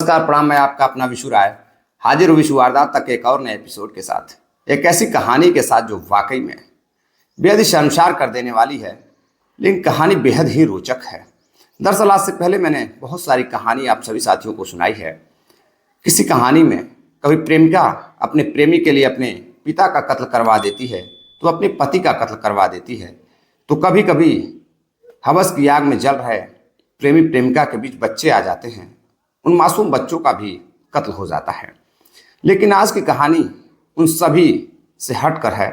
नमस्कार प्रणाम। मैं आपका अपना विशु राय हाजिर हूँ विशु वारदात तक एक और नए एपिसोड के साथ, एक ऐसी कहानी के साथ जो वाकई में बेहद ही शर्मसार कर देने वाली है। लेकिन कहानी बेहद ही रोचक है। दरअसल आज से पहले मैंने बहुत सारी कहानी आप सभी साथियों को सुनाई है। किसी कहानी में कभी प्रेमिका अपने प्रेमी के लिए अपने पिता का कत्ल करवा देती है, तो अपने पति का कत्ल करवा देती है। तो कभी कभी हवस की आग में जल रहे प्रेमी प्रेमिका के बीच बच्चे आ जाते हैं, उन मासूम बच्चों का भी कत्ल हो जाता है। लेकिन आज की कहानी उन सभी से हटकर है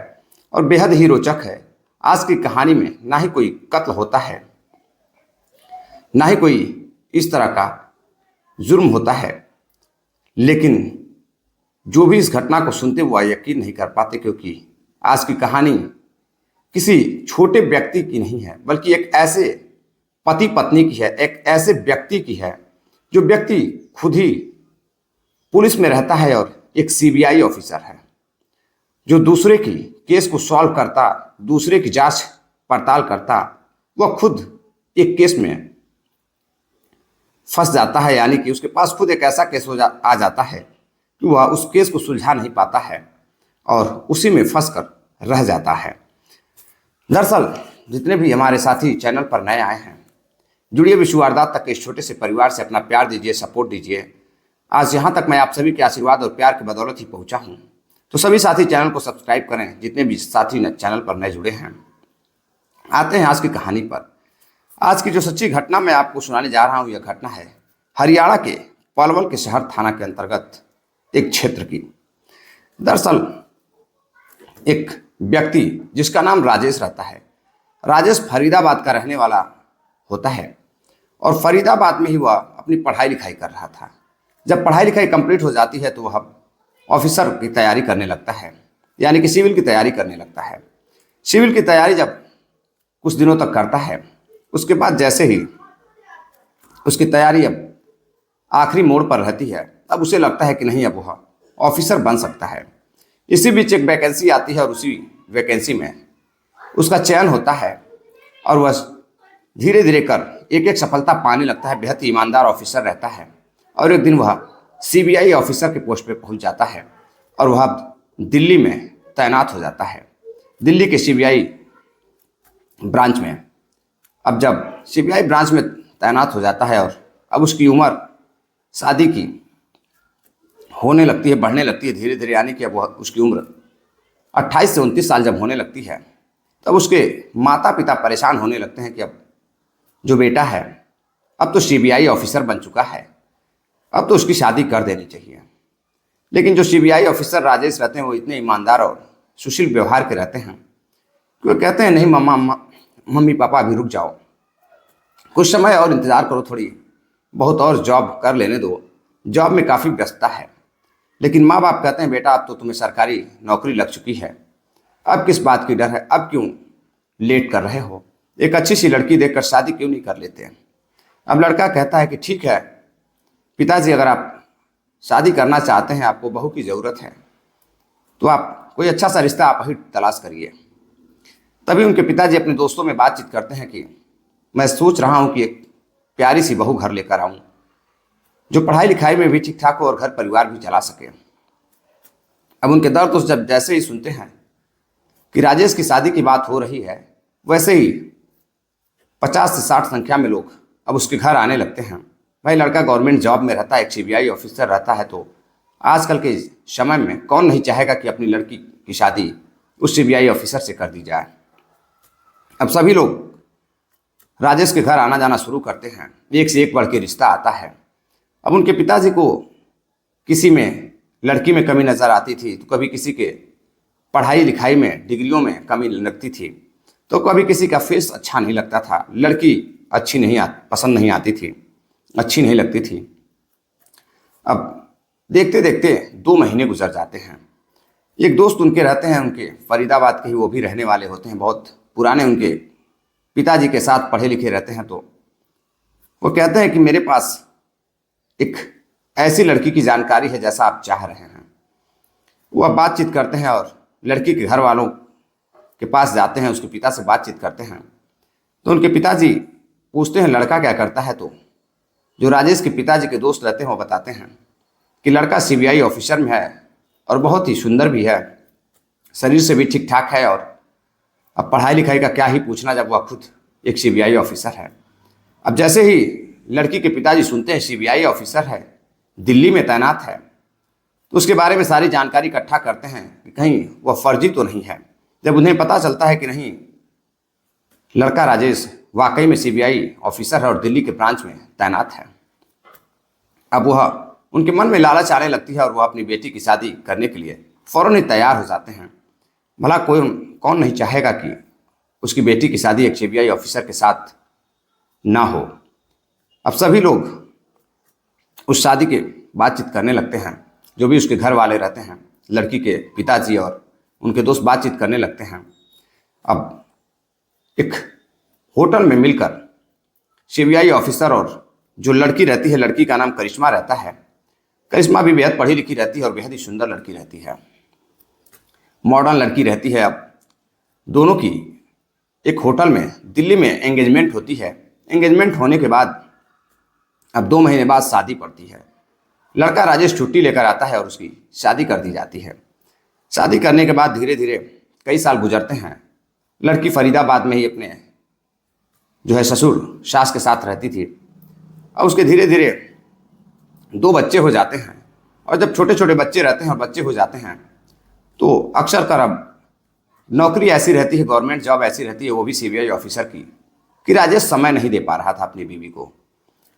और बेहद ही रोचक है। आज की कहानी में ना ही कोई कत्ल होता है, ना ही कोई इस तरह का जुर्म होता है। लेकिन जो भी इस घटना को सुनते वो यकीन नहीं कर पाते, क्योंकि आज की कहानी किसी छोटे व्यक्ति की नहीं है, बल्कि एक ऐसे पति पत्नी की है, एक ऐसे व्यक्ति की है जो व्यक्ति खुद ही पुलिस में रहता है और एक सीबीआई ऑफिसर है, जो दूसरे की केस को सॉल्व करता, दूसरे की जांच पड़ताल करता। वह खुद एक केस में फंस जाता है, यानी कि उसके पास खुद एक ऐसा केस आ जाता है कि वह उस केस को सुलझा नहीं पाता है और उसी में फंस कर रह जाता है। दरअसल जितने भी हमारे साथी चैनल पर नए आए हैं, जुड़िए विशु वारदात तक के इस छोटे से परिवार से, अपना प्यार दीजिए, सपोर्ट दीजिए। आज यहाँ तक मैं आप सभी के आशीर्वाद और प्यार की बदौलत ही पहुँचा हूँ। तो सभी साथी चैनल को सब्सक्राइब करें, जितने भी साथी चैनल पर नए जुड़े हैं। आते हैं आज की कहानी पर। आज की जो सच्ची घटना मैं आपको सुनाने जा रहा हूँ, यह घटना है हरियाणा के पलवल के शहर थाना के अंतर्गत एक क्षेत्र की। दरअसल एक व्यक्ति जिसका नाम राजेश रहता है। राजेश फरीदाबाद का रहने वाला होता है और फरीदाबाद में ही वह अपनी पढ़ाई लिखाई कर रहा था। जब पढ़ाई लिखाई कंप्लीट हो जाती है तो वह ऑफिसर की तैयारी करने लगता है, यानी कि सिविल की तैयारी करने लगता है। सिविल की तैयारी जब कुछ दिनों तक करता है, उसके बाद जैसे ही उसकी तैयारी अब आखिरी मोड़ पर रहती है, अब उसे लगता है कि नहीं, अब वह ऑफिसर बन सकता है। इसी बीच एक वैकेंसी आती है और उसी वैकेंसी में उसका चयन होता है और वह धीरे धीरे कर एक एक सफलता पाने लगता है। बेहद ही ईमानदार ऑफिसर रहता है और एक दिन वह सीबीआई ऑफिसर के पोस्ट पे पहुंच जाता है और वह दिल्ली में तैनात हो जाता है, दिल्ली के सीबीआई ब्रांच में। अब जब सीबीआई ब्रांच में तैनात हो जाता है और अब उसकी उम्र शादी की होने लगती है, बढ़ने लगती है धीरे धीरे, यानी कि अब वह उसकी उम्र 28 से 29 साल जब होने लगती है, तब उसके माता पिता परेशान होने लगते हैं कि अब जो बेटा है अब तो सीबीआई ऑफिसर बन चुका है, अब तो उसकी शादी कर देनी चाहिए। लेकिन जो सीबीआई ऑफिसर राजेश रहते हैं वो इतने ईमानदार और सुशील व्यवहार के रहते हैं कि वो कहते हैं, नहीं मम्मी पापा अभी रुक जाओ, कुछ समय और इंतज़ार करो, थोड़ी बहुत और जॉब कर लेने दो, जॉब में काफ़ी व्यस्तता है। लेकिन माँ बाप कहते हैं, बेटा अब तो तुम्हें सरकारी नौकरी लग चुकी है, अब किस बात की डर है, अब क्यों लेट कर रहे हो, एक अच्छी सी लड़की देखकर शादी क्यों नहीं कर लेते हैं। अब लड़का कहता है कि ठीक है पिताजी, अगर आप शादी करना चाहते हैं, आपको बहू की ज़रूरत है, तो आप कोई अच्छा सा रिश्ता आप ही तलाश करिए। तभी उनके पिताजी अपने दोस्तों में बातचीत करते हैं कि मैं सोच रहा हूँ कि एक प्यारी सी बहू घर लेकर आऊँ, जो पढ़ाई लिखाई में भी ठीक ठाक हो और घर परिवार भी चला सके। अब उनके दोस्त जब जैसे ही सुनते हैं कि राजेश की शादी की बात हो रही है, वैसे ही 50 से 60 संख्या में लोग अब उसके घर आने लगते हैं। भाई लड़का गवर्नमेंट जॉब में रहता है, एक सीबीआई ऑफिसर रहता है, तो आजकल के समय में कौन नहीं चाहेगा कि अपनी लड़की की शादी उस सीबीआई ऑफिसर से कर दी जाए। अब सभी लोग राजेश के घर आना जाना शुरू करते हैं, एक से एक बढ़ के रिश्ता आता है। अब उनके पिताजी को किसी में लड़की में कमी नज़र आती थी, तो कभी किसी के पढ़ाई लिखाई में डिग्रियों में कमी लगती थी, तो कभी किसी का फेस अच्छा नहीं लगता था, लड़की अच्छी नहीं पसंद नहीं आती थी, अच्छी नहीं लगती थी। अब देखते देखते 2 महीने गुजर जाते हैं। एक दोस्त उनके रहते हैं, उनके फरीदाबाद के ही, वो भी रहने वाले होते हैं, बहुत पुराने उनके पिताजी के साथ पढ़े लिखे रहते हैं। तो वो कहते हैं कि मेरे पास एक ऐसी लड़की की जानकारी है जैसा आप चाह रहे हैं। वो बातचीत करते हैं और लड़की के घर वालों के पास जाते हैं, उसके पिता से बातचीत करते हैं। तो उनके पिताजी पूछते हैं लड़का क्या करता है, तो जो राजेश के पिताजी के दोस्त रहते हैं वो बताते हैं कि लड़का सीबीआई ऑफिसर में है और बहुत ही सुंदर भी है, शरीर से भी ठीक ठाक है, और अब पढ़ाई लिखाई का क्या ही पूछना जब वह खुद एक सीबीआई ऑफिसर है। अब जैसे ही लड़की के पिताजी सुनते हैं सीबीआई ऑफिसर है, दिल्ली में तैनात है, तो उसके बारे में सारी जानकारी इकट्ठा करते हैं कि कहीं वह फर्जी तो नहीं है। जब उन्हें पता चलता है कि नहीं, लड़का राजेश वाकई में सीबीआई ऑफिसर है और दिल्ली के ब्रांच में तैनात है, अब वह उनके मन में लालच आने लगती है और वह अपनी बेटी की शादी करने के लिए फौरन ही तैयार हो जाते हैं। भला कौन नहीं चाहेगा कि उसकी बेटी की शादी एक सीबीआई ऑफिसर के साथ ना हो। अब सभी लोग उस शादी की बातचीत करने लगते हैं, जो भी उसके घर वाले रहते हैं, लड़की के पिताजी और उनके दोस्त बातचीत करने लगते हैं। अब एक होटल में मिलकर सीबीआई ऑफिसर और जो लड़की रहती है, लड़की का नाम करिश्मा रहता है, करिश्मा भी बेहद पढ़ी लिखी रहती है और बेहद ही सुंदर लड़की रहती है, मॉडर्न लड़की रहती है। अब दोनों की एक होटल में दिल्ली में एंगेजमेंट होती है। एंगेजमेंट होने के बाद अब 2 महीने बाद शादी पड़ती है। लड़का राजेश छुट्टी लेकर आता है और उसकी शादी कर दी जाती है। शादी करने के बाद धीरे धीरे कई साल गुजरते हैं। लड़की फरीदाबाद में ही अपने जो है ससुर सास के साथ रहती थी और उसके धीरे धीरे 2 बच्चे हो जाते हैं। और जब छोटे छोटे बच्चे रहते हैं और बच्चे हो जाते हैं तो अक्सर कर अब नौकरी ऐसी रहती है, गवर्नमेंट जॉब ऐसी रहती है, वो भी सीबीआई ऑफिसर की, कि राजेश समय नहीं दे पा रहा था अपनी बीवी को।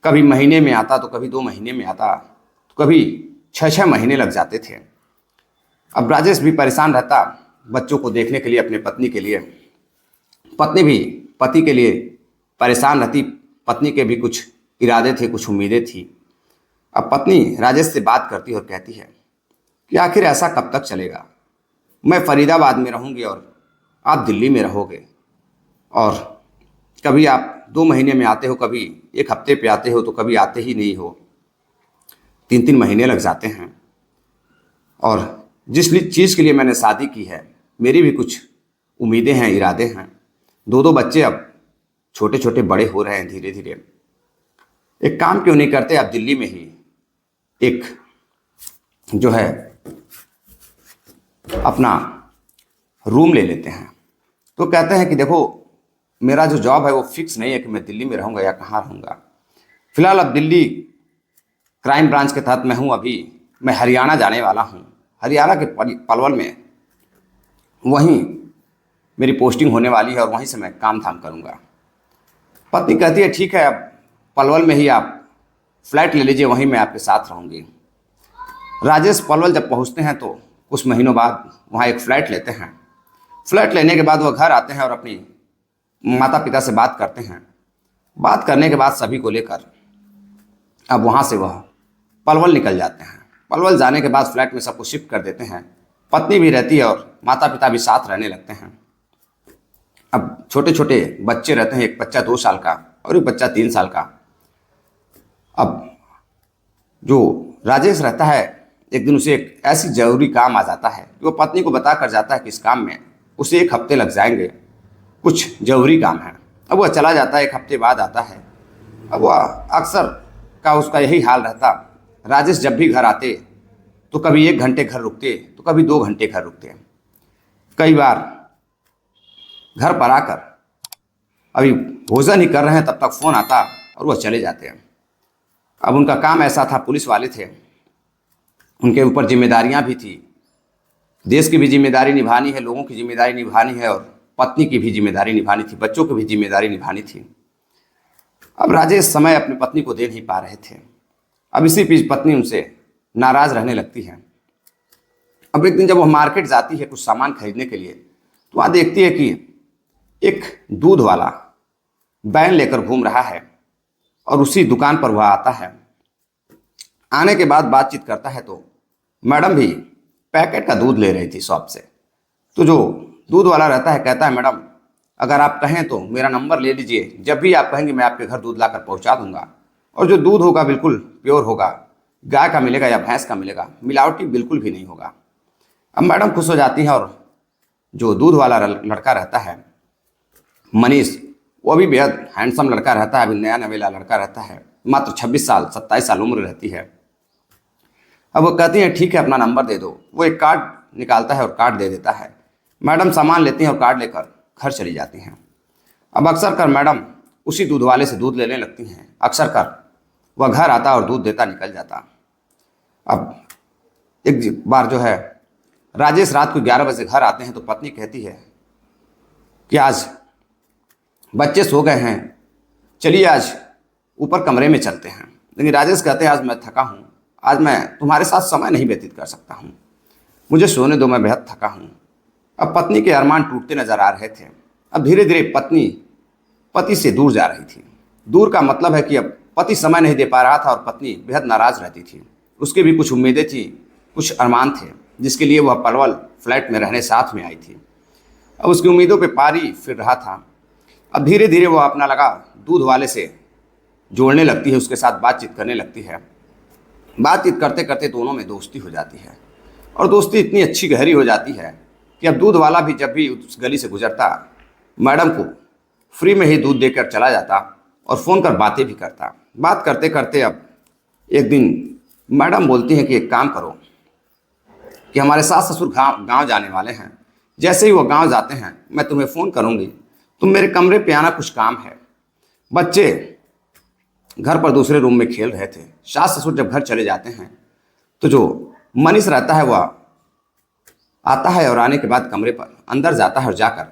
कभी महीने में आता तो कभी 2 महीने में आता, तो कभी 6-6 महीने लग जाते थे। अब राजेश भी परेशान रहता बच्चों को देखने के लिए, अपने पत्नी के लिए। पत्नी भी पति के लिए परेशान रहती। पत्नी के भी कुछ इरादे थे, कुछ उम्मीदें थी। अब पत्नी राजेश से बात करती और कहती है कि आखिर ऐसा कब तक चलेगा? मैं फरीदाबाद में रहूंगी और आप दिल्ली में रहोगे, और कभी आप 2 महीने में आते हो, कभी 1 हफ्ते पे आते हो, तो कभी आते ही नहीं हो। 3-3 महीने लग जाते हैं। और जिस चीज़ के लिए मैंने शादी की है, मेरी भी कुछ उम्मीदें हैं, इरादे हैं। 2-2 बच्चे अब छोटे छोटे बड़े हो रहे हैं धीरे धीरे। एक काम क्यों नहीं करते, आप दिल्ली में ही एक जो है अपना रूम ले लेते हैं। तो कहते हैं कि देखो, मेरा जो जॉब है वो फिक्स नहीं है कि मैं दिल्ली में रहूँगा या कहाँ रहूँगा। फिलहाल अब दिल्ली क्राइम ब्रांच के तहत मैं हूँ। अभी मैं हरियाणा जाने वाला हूँ। हरियाणा के पलवल में वहीं मेरी पोस्टिंग होने वाली है और वहीं से मैं काम धाम करूँगा। पत्नी कहती है ठीक है, अब पलवल में ही आप फ्लैट ले लीजिए, वहीं मैं आपके साथ रहूँगी। राजेश पलवल जब पहुँचते हैं तो कुछ महीनों बाद वहाँ एक फ़्लैट लेते हैं। फ्लैट लेने के बाद वह घर आते हैं और अपनी माता पिता से बात करते हैं। बात करने के बाद सभी को लेकर अब वहाँ से वह पलवल निकल जाते हैं। पलवल जाने के बाद फ्लैट में सबको शिफ्ट कर देते हैं। पत्नी भी रहती है और माता पिता भी साथ रहने लगते हैं। अब छोटे छोटे बच्चे रहते हैं, एक बच्चा 2 साल का और एक बच्चा 3 साल का। अब जो राजेश रहता है, एक दिन उसे एक ऐसी ज़रूरी काम आ जाता है कि वो पत्नी को बता कर जाता है कि इस काम में उसे 1 हफ्ते लग जाएंगे, कुछ ज़रूरी काम है। अब वह चला जाता है, 1 हफ्ते बाद आता है। अब वह अक्सर का उसका यही हाल रहता। राजेश जब भी घर आते तो कभी 1 घंटे घर रुकते, तो कभी 2 घंटे घर रुकते। कई बार घर पर आकर अभी भोजन ही कर रहे हैं तब तक फ़ोन आता और वह चले जाते हैं। अब उनका काम ऐसा था, पुलिस वाले थे, उनके ऊपर जिम्मेदारियां भी थी। देश की भी जिम्मेदारी निभानी है, लोगों की जिम्मेदारी निभानी है और पत्नी की भी जिम्मेदारी निभानी थी, बच्चों की भी जिम्मेदारी निभानी थी। अब राजेश समय अपनी पत्नी को दे नहीं पा रहे थे। अब इसी बीच पत्नी उनसे नाराज़ रहने लगती है। अब एक दिन जब वह मार्केट जाती है कुछ सामान खरीदने के लिए, तो वहाँ देखती है कि एक दूध वाला बैन लेकर घूम रहा है और उसी दुकान पर वह आता है। आने के बाद बातचीत करता है तो मैडम भी पैकेट का दूध ले रही थी शॉप से। तो जो दूध वाला रहता है कहता है, मैडम अगर आप कहें तो मेरा नंबर ले लीजिए, जब भी आप कहेंगे मैं आपके घर दूध लाकर पहुंचा दूंगा। और जो दूध होगा बिल्कुल प्योर होगा, गाय का मिलेगा या भैंस का मिलेगा, मिलावटी बिल्कुल भी नहीं होगा। अब मैडम खुश हो जाती हैं और जो दूध वाला लड़का रहता है मनीष, वो अभी बेहद हैंडसम लड़का रहता है, अभी नया नवेला लड़का रहता है, मात्र 26 साल 27 साल उम्र रहती है। अब वो कहती हैं ठीक है अपना नंबर दे दो। वो एक कार्ड निकालता है और कार्ड दे देता है। मैडम सामान लेती हैं और कार्ड लेकर घर चली जाती हैं। अब अक्सर कर मैडम उसी दूध वाले से दूध लेने लगती हैं। अक्सर कर वह घर आता और दूध देता निकल जाता। अब एक बार जो है राजेश रात को 11 बजे घर आते हैं तो पत्नी कहती है कि आज बच्चे सो गए हैं, चलिए आज ऊपर कमरे में चलते हैं। लेकिन राजेश कहते हैं आज मैं थका हूँ, आज मैं तुम्हारे साथ समय नहीं व्यतीत कर सकता हूँ, मुझे सोने दो, मैं बेहद थका हूँ। अब पत्नी के अरमान टूटते नजर आ रहे थे। अब धीरे धीरे पत्नी पति से दूर जा रही थी। दूर का मतलब है कि अब पति समय नहीं दे पा रहा था और पत्नी बेहद नाराज रहती थी। उसके भी कुछ उम्मीदें थी, कुछ अरमान थे जिसके लिए वह पलवल फ्लैट में रहने साथ में आई थी। अब उसकी उम्मीदों पे पारी फिर रहा था। अब धीरे धीरे वह अपना लगा दूध वाले से जोड़ने लगती है, उसके साथ बातचीत करने लगती है। बातचीत करते करते दोनों में दोस्ती हो जाती है और दोस्ती इतनी अच्छी गहरी हो जाती है कि अब दूध वाला भी जब भी उस गली से गुजरता मैडम को फ्री में ही दूध देकर चला जाता और फ़ोन कर बातें भी करता। बात करते करते अब एक दिन मैडम बोलती हैं कि एक काम करो कि हमारे सास ससुर गांव जाने वाले हैं, जैसे ही वो गांव जाते हैं मैं तुम्हें फ़ोन करूंगी, तुम मेरे कमरे पे आना, कुछ काम है। बच्चे घर पर दूसरे रूम में खेल रहे थे। सास ससुर जब घर चले जाते हैं तो जो मनीष रहता है वह आता है और आने के बाद कमरे पर अंदर जाता है और जाकर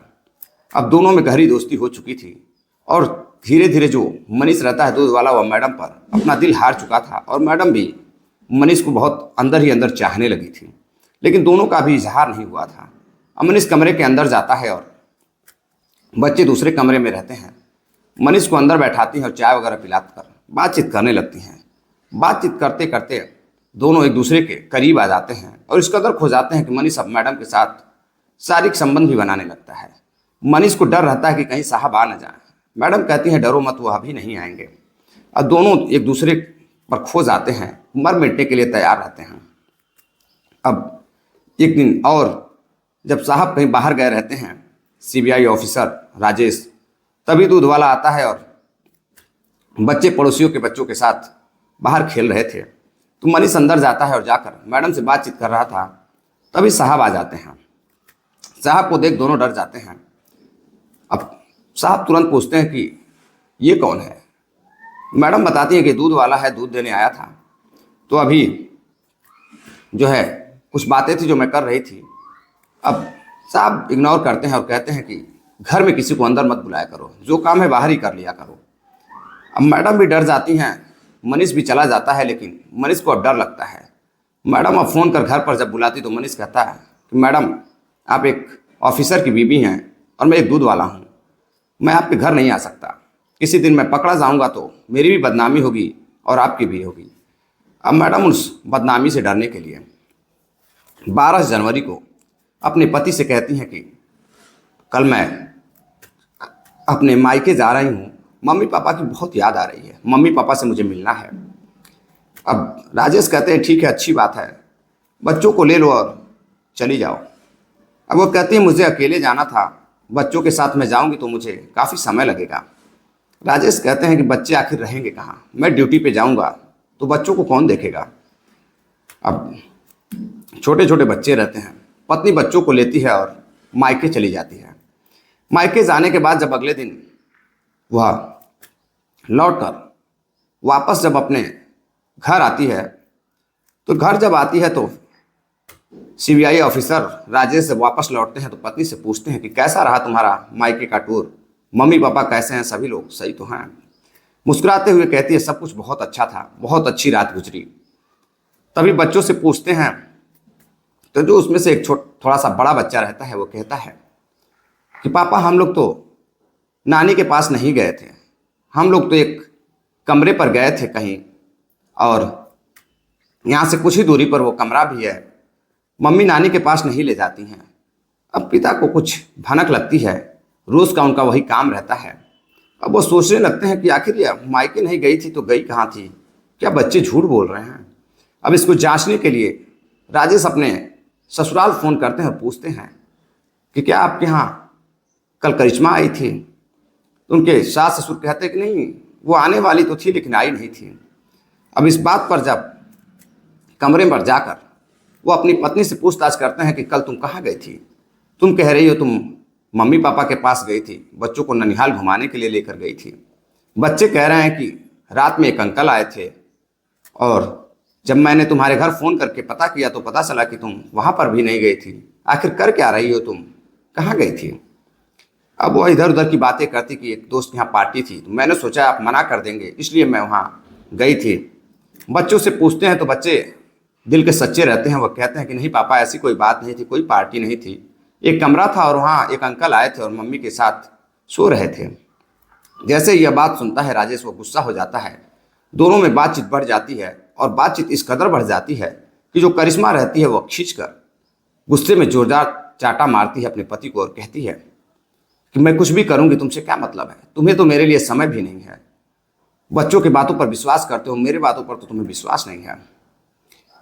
अब दोनों में गहरी दोस्ती हो चुकी थी। और धीरे धीरे जो मनीष रहता है दूध वाला, वह मैडम पर अपना दिल हार चुका था और मैडम भी मनीष को बहुत अंदर ही अंदर चाहने लगी थी, लेकिन दोनों का भी इजहार नहीं हुआ था। अब मनीष कमरे के अंदर जाता है और बच्चे दूसरे कमरे में रहते हैं। मनीष को अंदर बैठाती हैं और चाय वगैरह पिलाकर बातचीत करने लगती हैं। बातचीत करते करते दोनों एक दूसरे के करीब आ जाते हैं और इस कदर खो जाते हैं कि मनीष अब मैडम के साथ शारीरिक संबंध भी बनाने लगता है। मनीष को डर रहता है कि कहीं साहब आ न जाए। मैडम कहती हैं डरो मत, वो अभी नहीं आएंगे। अब दोनों एक दूसरे पर खो जाते हैं, मर मिटने के लिए तैयार रहते हैं। अब एक दिन और जब साहब कहीं बाहर गए रहते हैं, सीबीआई ऑफिसर राजेश, तभी दूध वाला आता है और बच्चे पड़ोसियों के बच्चों के साथ बाहर खेल रहे थे तो मनीष अंदर जाता है और जाकर मैडम से बातचीत कर रहा था। तभी साहब आ जाते हैं। साहब को देख दोनों डर जाते हैं। अब साहब तुरंत पूछते हैं कि ये कौन है। मैडम बताती है कि दूध वाला है, दूध देने आया था, तो अभी जो है कुछ बातें थी जो मैं कर रही थी। अब साहब इग्नोर करते हैं और कहते हैं कि घर में किसी को अंदर मत बुलाया करो, जो काम है बाहर ही कर लिया करो। अब मैडम भी डर जाती हैं। मनीष भी चला जाता है, लेकिन मनीष को अब डर लगता है। मैडम अब फ़ोन कर घर पर जब बुलाती तो मनीष कहता है कि मैडम आप एक ऑफिसर की बीवी हैं और मैं एक दूध वाला हूँ, मैं आपके घर नहीं आ सकता। किसी दिन मैं पकड़ा जाऊँगा तो मेरी भी बदनामी होगी और आपकी भी होगी। अब मैडम उस बदनामी से डरने के लिए 12 जनवरी को अपने पति से कहती हैं कि कल मैं अपने मायके जा रही हूँ, मम्मी पापा की बहुत याद आ रही है, मम्मी पापा से मुझे मिलना है। अब राजेश कहते हैं ठीक है, अच्छी बात है, बच्चों को ले लो और चली जाओ। अब वो कहती है मुझे अकेले जाना था, बच्चों के साथ मैं जाऊंगी तो मुझे काफ़ी समय लगेगा। राजेश कहते हैं कि बच्चे आखिर रहेंगे कहाँ, मैं ड्यूटी पे जाऊंगा तो बच्चों को कौन देखेगा। अब छोटे छोटे बच्चे रहते हैं। पत्नी बच्चों को लेती है और मायके चली जाती है। मायके जाने के बाद जब अगले दिन वह लौटकर वापस जब अपने घर आती है तो घर जब आती है तो सीबीआई ऑफिसर राजेश जब वापस लौटते हैं तो पत्नी से पूछते हैं कि कैसा रहा तुम्हारा मायके का टूर, मम्मी पापा कैसे हैं, सभी लोग सही तो हैं। मुस्कुराते हुए कहती है सब कुछ बहुत अच्छा था, बहुत अच्छी रात गुजरी। तभी बच्चों से पूछते हैं तो जो उसमें से एक थोड़ा सा बड़ा बच्चा रहता है वो कहता है कि पापा हम लोग तो नानी के पास नहीं गए थे, हम लोग तो एक कमरे पर गए थे कहीं और यहाँ से कुछ ही दूरी पर वो कमरा भी है, मम्मी नानी के पास नहीं ले जाती हैं। अब पिता को कुछ भनक लगती है, रोज़ का उनका वही काम रहता है। अब वो सोचने लगते हैं कि आखिर ये मायके नहीं गई थी तो गई कहाँ थी, क्या बच्चे झूठ बोल रहे हैं। अब इसको जांचने के लिए राजेश अपने ससुराल फ़ोन करते हैं और पूछते हैं कि क्या आपके यहाँ कल करिश्मा आई थी। तो उनके सास ससुर कहते कि नहीं, वो आने वाली तो थी लेकिन आई नहीं थी। अब इस बात पर जब कमरे पर जाकर वो अपनी पत्नी से पूछताछ करते हैं कि कल तुम कहाँ गई थी? तुम कह रही हो तुम मम्मी पापा के पास गई थी, बच्चों को ननिहाल घुमाने के लिए लेकर गई थी। बच्चे कह रहे हैं कि रात में एक अंकल आए थे और जब मैंने तुम्हारे घर फ़ोन करके पता किया तो पता चला कि तुम वहाँ पर भी नहीं गई थी। आखिर कर क्या रही हो तुम, कहाँ गई थी? अब वो इधर उधर की बातें करती कि एक दोस्त यहाँ पार्टी थी, तो मैंने सोचा आप मना कर देंगे इसलिए मैं वहाँ गई थी। बच्चों से पूछते हैं तो बच्चे दिल के सच्चे रहते हैं, वो कहते हैं कि नहीं पापा ऐसी कोई बात नहीं थी, कोई पार्टी नहीं थी, एक कमरा था और वहाँ एक अंकल आए थे और मम्मी के साथ सो रहे थे। जैसे यह बात सुनता है राजेश वो गुस्सा हो जाता है, दोनों में बातचीत बढ़ जाती है और बातचीत इस कदर बढ़ जाती है कि जो करिश्मा रहती है वो खींचकर गुस्से में जोरदार चाटा मारती है अपने पति को और कहती है कि मैं कुछ भी करूंगी, तुमसे क्या मतलब है, तुम्हें तो मेरे लिए समय भी नहीं है, बच्चों की बातों पर विश्वास करते हो, मेरे बातों पर तो तुम्हें विश्वास नहीं है।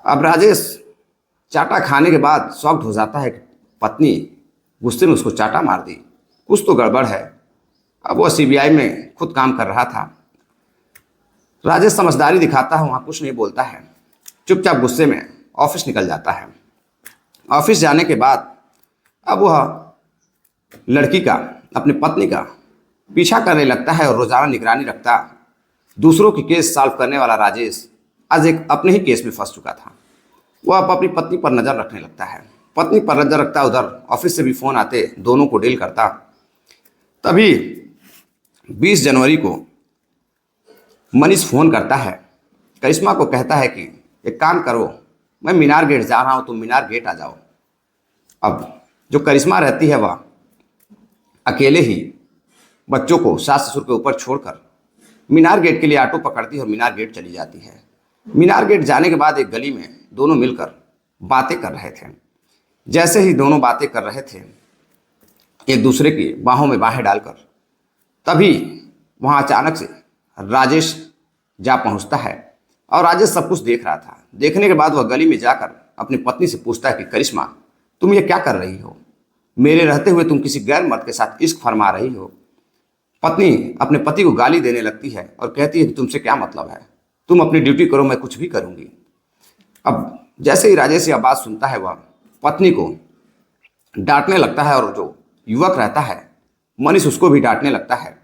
अब राजेश चाटा खाने के बाद शॉक्ड हो जाता है कि पत्नी गुस्से में उसको चाटा मार दी, कुछ तो गड़बड़ है। अब वो सीबीआई में खुद काम कर रहा था। राजेश समझदारी दिखाता है, वहाँ कुछ नहीं बोलता है, चुपचाप गुस्से में ऑफिस निकल जाता है। ऑफिस जाने के बाद अब वह लड़की का, अपनी पत्नी का पीछा करने लगता है और रोजाना निगरानी रखता। दूसरों की केस सॉल्व करने वाला राजेश आज एक अपने ही केस में फंस चुका था। वह अब अपनी पत्नी पर नज़र रखने लगता है, पत्नी पर नज़र रखता, उधर ऑफिस से भी फ़ोन आते, दोनों को डील करता। तभी 20 जनवरी को मनीष फ़ोन करता है, करिश्मा को कहता है कि एक काम करो, मैं मीनार गेट जा रहा हूँ, तुम मीनार गेट आ जाओ। अब जो करिश्मा रहती है वह अकेले ही बच्चों को सास ससुर के ऊपर छोड़कर मीनार गेट के लिए ऑटो पकड़ती है और मीनार गेट चली जाती है। मीनार गेट जाने के बाद एक गली में दोनों मिलकर बातें कर रहे थे। जैसे ही दोनों बातें कर रहे थे एक दूसरे की बाहों में बाहें डालकर, तभी वहाँ अचानक से राजेश जा पहुँचता है और राजेश सब कुछ देख रहा था। देखने के बाद वह गली में जाकर अपनी पत्नी से पूछता है कि करिश्मा तुम ये क्या कर रही हो, मेरे रहते हुए तुम किसी गैर मर्द के साथ इश्क फरमा रही हो। पत्नी अपने पति को गाली देने लगती है और कहती है कि तुमसे क्या मतलब है, तुम अपनी ड्यूटी करो, मैं कुछ भी करूंगी। अब जैसे ही राजेश यह बात सुनता है वह पत्नी को डांटने लगता है और जो युवक रहता है मनीष उसको भी डांटने लगता है।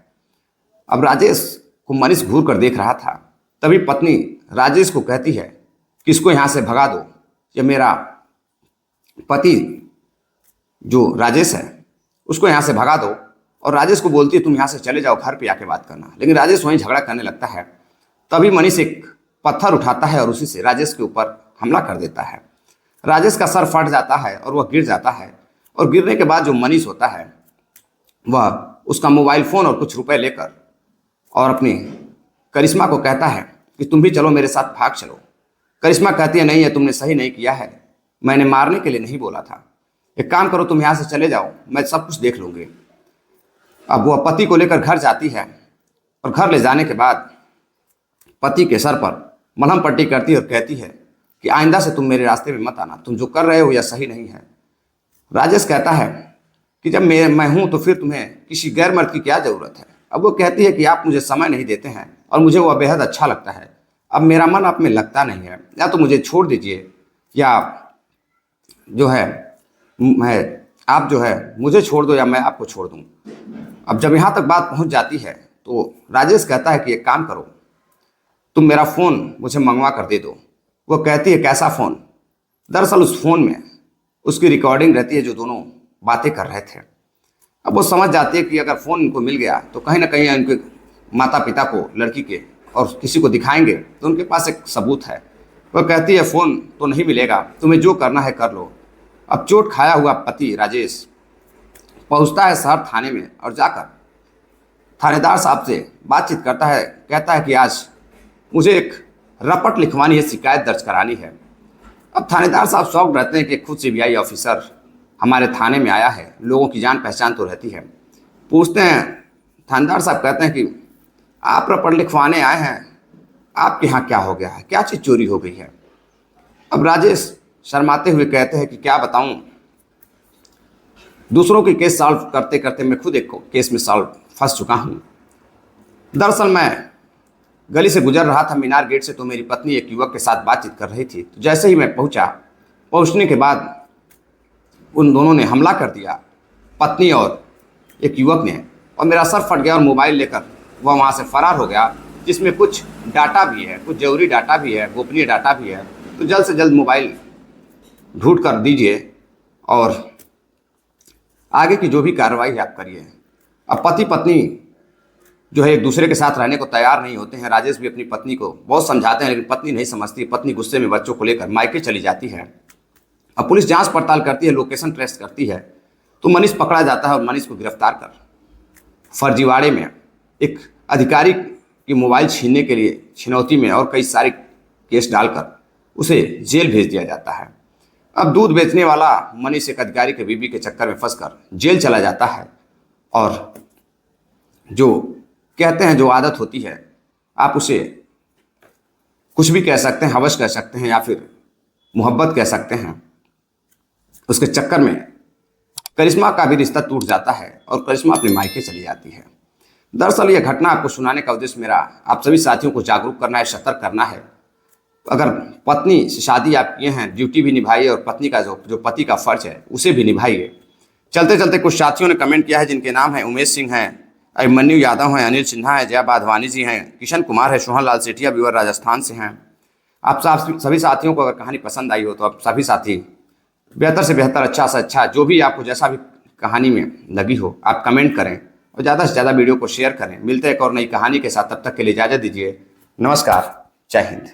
अब राजेश को मनीष घूर कर देख रहा था। तभी पत्नी राजेश को कहती है कि इसको यहाँ से भगा दो, ये मेरा पति जो राजेश है उसको यहाँ से भगा दो। और राजेश को बोलती है तुम यहाँ से चले जाओ, घर पे आके बात करना। लेकिन राजेश वहीं झगड़ा करने लगता है। तभी मनीष एक पत्थर उठाता है और उसी से राजेश के ऊपर हमला कर देता है। राजेश का सर फट जाता है और वह गिर जाता है। और गिरने के बाद जो मनीष होता है वह उसका मोबाइल फ़ोन और कुछ रुपए लेकर और अपनी करिश्मा को कहता है कि तुम भी चलो मेरे साथ, भाग चलो। करिश्मा कहती है नहीं है, तुमने सही नहीं किया है, मैंने मारने के लिए नहीं बोला था, एक काम करो तुम यहाँ से चले जाओ, मैं सब कुछ देख लूँगी। अब वह पति को लेकर घर जाती है और घर ले जाने के बाद पति के सर पर मलहम पट्टी करती है और कहती है कि आइंदा से तुम मेरे रास्ते में मत आना, तुम जो कर रहे हो यह सही नहीं है। राजेश कहता है कि जब मैं हूँ तो फिर तुम्हें किसी गैर मर्द की क्या ज़रूरत है। अब वो कहती है कि आप मुझे समय नहीं देते हैं और मुझे वह बेहद अच्छा लगता है, अब मेरा मन आप में लगता नहीं है, या तो मुझे छोड़ दीजिए या जो है आप जो है मुझे छोड़ दो या मैं आपको छोड़ दूँ। अब जब यहाँ तक बात पहुँच जाती है तो राजेश कहता है कि एक काम करो, तुम मेरा फ़ोन मुझे मंगवा कर दे दो। वो कहती है कैसा फ़ोन? दरअसल उस फ़ोन में उसकी रिकॉर्डिंग रहती है जो दोनों बातें कर रहे थे। अब वो समझ जाती है कि अगर फ़ोन इनको मिल गया तो कहीं ना कहीं उनके माता पिता को, लड़की के और किसी को दिखाएंगे तो उनके पास एक सबूत है। वह कहती है फ़ोन तो नहीं मिलेगा, तुम्हें जो करना है कर लो। अब चोट खाया हुआ पति राजेश पहुंचता है शहर थाने में और जाकर थानेदार साहब से बातचीत करता है। कहता है कि आज मुझे एक रपट लिखवानी है, शिकायत दर्ज करानी है। अब थानेदार साहब शौक रहते हैं कि खुद सीबीआई ऑफिसर हमारे थाने में आया है, लोगों की जान पहचान तो रहती है। पूछते हैं, थानेदार साहब कहते हैं कि आप रपट लिखवाने आए हैं, आपके यहाँ क्या हो गया है, क्या चीज़ चोरी हो गई है? अब राजेश शर्माते हुए कहते हैं कि क्या बताऊं, दूसरों के केस सॉल्व करते करते मैं खुद एक केस में फंस चुका हूं। दरअसल मैं गली से गुजर रहा था मीनार गेट से, तो मेरी पत्नी एक युवक के साथ बातचीत कर रही थी। तो जैसे ही मैं पहुंचने के बाद उन दोनों ने हमला कर दिया, पत्नी और एक युवक ने, और मेरा सर फट गया और मोबाइल लेकर वह वहाँ से फरार हो गया, जिसमें कुछ डाटा भी है, कुछ जरूरी डाटा भी है, गोपनीय डाटा भी है। तो जल्द से जल्द मोबाइल ढूंढ कर दीजिए और आगे की जो भी कार्रवाई है आप करिए। अब पति पत्नी जो है एक दूसरे के साथ रहने को तैयार नहीं होते हैं। राजेश भी अपनी पत्नी को बहुत समझाते हैं, लेकिन पत्नी नहीं समझती। पत्नी गुस्से में बच्चों को लेकर मायके चली जाती है। अब पुलिस जांच पड़ताल करती है, लोकेशन ट्रेस करती है, तो मनीष पकड़ा जाता है और मनीष को गिरफ्तार कर फर्जीवाड़े में एक अधिकारी की मोबाइल छीनने के लिए छिनौती में और कई सारे केस डालकर उसे जेल भेज दिया जाता है। अब दूध बेचने वाला मनीष एक अधिकारी के बीवी के चक्कर में फंसकर जेल चला जाता है, और जो कहते हैं जो आदत होती है, आप उसे कुछ भी कह सकते हैं, हवस कह सकते हैं या फिर मोहब्बत कह सकते हैं, उसके चक्कर में करिश्मा का भी रिश्ता टूट जाता है और करिश्मा अपने मायके चली जाती है। दरअसल यह घटना आपको सुनाने का उद्देश्य मेरा आप सभी साथियों को जागरूक करना है, सतर्क करना है। अगर पत्नी से शादी आप किए हैं, ड्यूटी भी निभाइए और पत्नी का जो पति का फर्ज है उसे भी निभाइए। चलते चलते कुछ साथियों ने कमेंट किया है, जिनके नाम है उमेश सिंह हैं, अभिमन्यु यादव हैं, अनिल सिन्हा है, जया बाधवानी जी हैं, किशन कुमार है, सोहन लाल सेठिया व्यूअर राजस्थान से हैं। आप सभी साथियों को अगर कहानी पसंद आई हो तो आप सभी साथी बेहतर से बेहतर, अच्छा से अच्छा, जो भी आपको जैसा भी कहानी में लगी हो आप कमेंट करें और ज़्यादा से ज़्यादा वीडियो को शेयर करें। मिलते हैं एक और नई कहानी के साथ, तब तक के लिए इजाज़त दीजिए। नमस्कार, जय हिंद।